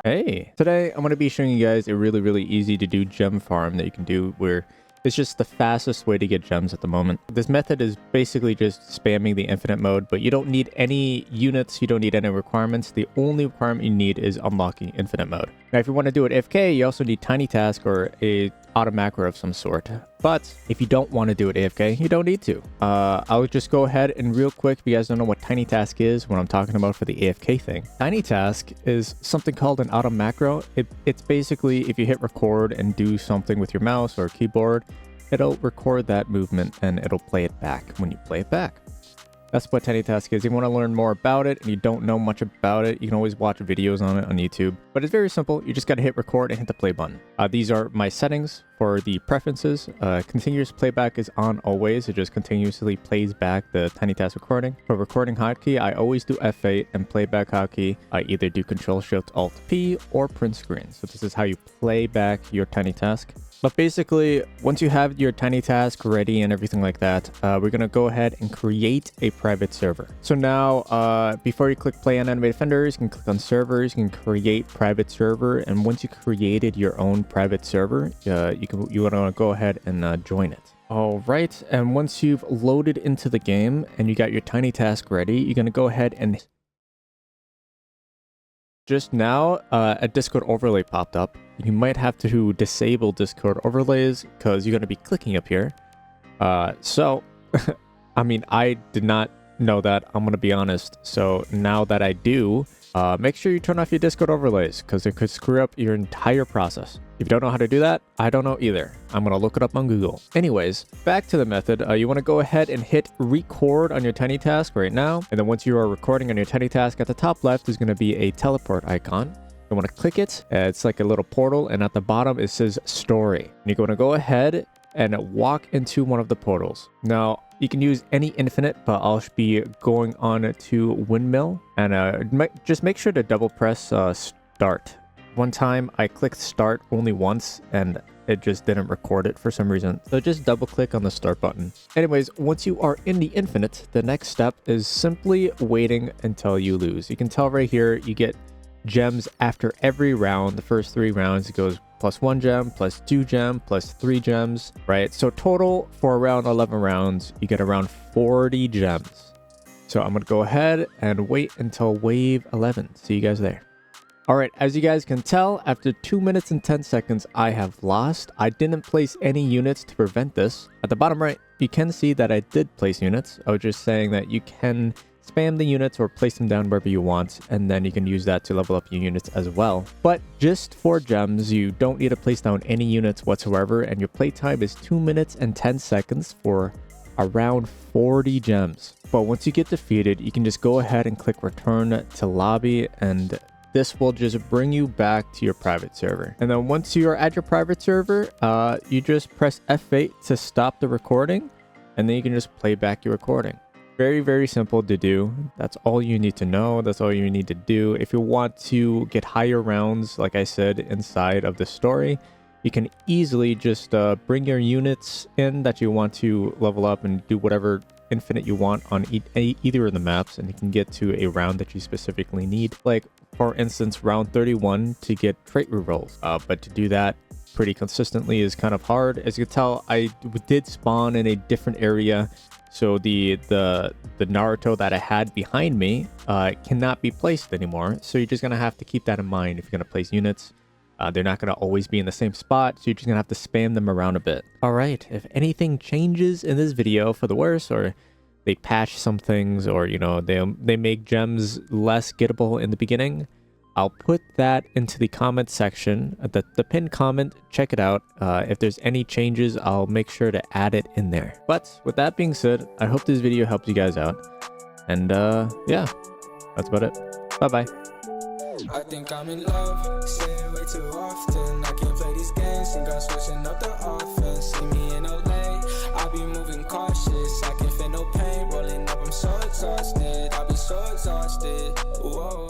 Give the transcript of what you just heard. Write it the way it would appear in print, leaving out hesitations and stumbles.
Hey, today I'm going to be showing you guys a really easy to do gem farm that you can do where it's just the fastest way to get gems at the moment. This method is basically just spamming the infinite mode, but you don't need any units, you don't need any requirements. The only requirement you need is unlocking infinite mode. Now, if you want to do it AFK, you also need tiny task or a auto macro of some sort. But if you don't want to do it AFK, you don't need to. I'll just go ahead and real quick, if you guys don't know what tiny task is, what I'm talking about for the AFK thing. Tiny task is something called an auto macro. It's basically if you hit record and do something with your mouse or keyboard, it'll record that movement and it'll play it back when you play it back. That's what tiny task is. If you want to learn more about it and you don't know much about it, you can always watch videos on it on YouTube. But it's very simple. You just got to hit record and hit the play button. These are my settings for the preferences. Continuous playback is on always. It just continuously plays back the tiny task recording. For recording hotkey, I always do F8, and playback hotkey, I either do Control-Shift-Alt-P or print screen. So this is how you play back your tiny task. But basically, once you have your tiny task ready and everything like that, we're going to go ahead and create a private server. So now, before you click play on animated vendors, you can click on servers, you can create private server. And once you created your own private server, you want to go ahead and join it. All right. And once you've loaded into the game and you got your tiny task ready, you're going to go ahead and just now, a Discord overlay popped up. You might have to disable Discord overlays because you're going to be clicking up here. So, I mean, I did not know that. I'm going to be honest. So now that I do, make sure you turn off your Discord overlays because it could screw up your entire process. If you don't know how to do that, I don't know either. I'm going to look it up on Google. Anyways, back to the method. You want to go ahead and hit record on your tiny task right now. And then once you are recording on your tiny task, at the top left is going to be a teleport icon. You want to click it. It's like a little portal. And at the bottom, it says story. And you're going to go ahead and walk into one of the portals. Now, you can use any infinite, but I'll be going on to windmill. And just make sure to double press start. One time I clicked start only once and it just didn't record it for some reason. So just double click on the start button. Anyways, once you are in the infinite, the next step is simply waiting until you lose. You can tell right here, you get gems after every round. The first 3 rounds, it goes +1 gem, +2 gem, +3 gems, right? So total for around 11 rounds, you get around 40 gems. So I'm going to go ahead and wait until wave 11. See you guys there. All right, as you guys can tell, after 2 minutes and 10 seconds, I have lost. I didn't place any units to prevent this. At the bottom right, you can see that I did place units. I was just saying that you can spam the units or place them down wherever you want, and then you can use that to level up your units as well. But just for gems, you don't need to place down any units whatsoever, and your playtime is 2 minutes and 10 seconds for around 40 gems. But once you get defeated, you can just go ahead and click return to lobby, and this will just bring you back to your private server. And then once you are at your private server, you just press F8 to stop the recording, and then you can just play back your recording. Very simple to do. That's all you need to know. That's all you need to do. If you want to get higher rounds, like I said, inside of the story, you can easily just bring your units in that you want to level up and do whatever infinite you want on either of the maps, and you can get to a round that you specifically need. Like, for instance, round 31 to get trait rerolls. But to do that pretty consistently is kind of hard. As you can tell, I did spawn in a different area. So the Naruto that I had behind me cannot be placed anymore. So you're just going to have to keep that in mind if you're going to place units. They're not going to always be in the same spot, so you're just going to have to spam them around a bit. All right, if anything changes in this video for the worse, or they patch some things, or, you know, they make gems less gettable in the beginning, I'll put that into the comment section, the pinned comment. Check it out. If there's any changes, I'll make sure to add it in there. But with that being said, I hope this video helps you guys out. And yeah, that's about it. Bye-bye. I think I'm in love, say it way too often. I can't play these games, think I'm switching up the offense. See me in LA, I'll be moving cautious. I can feel no pain rolling up, I'm so exhausted. I'll be so exhausted. Whoa.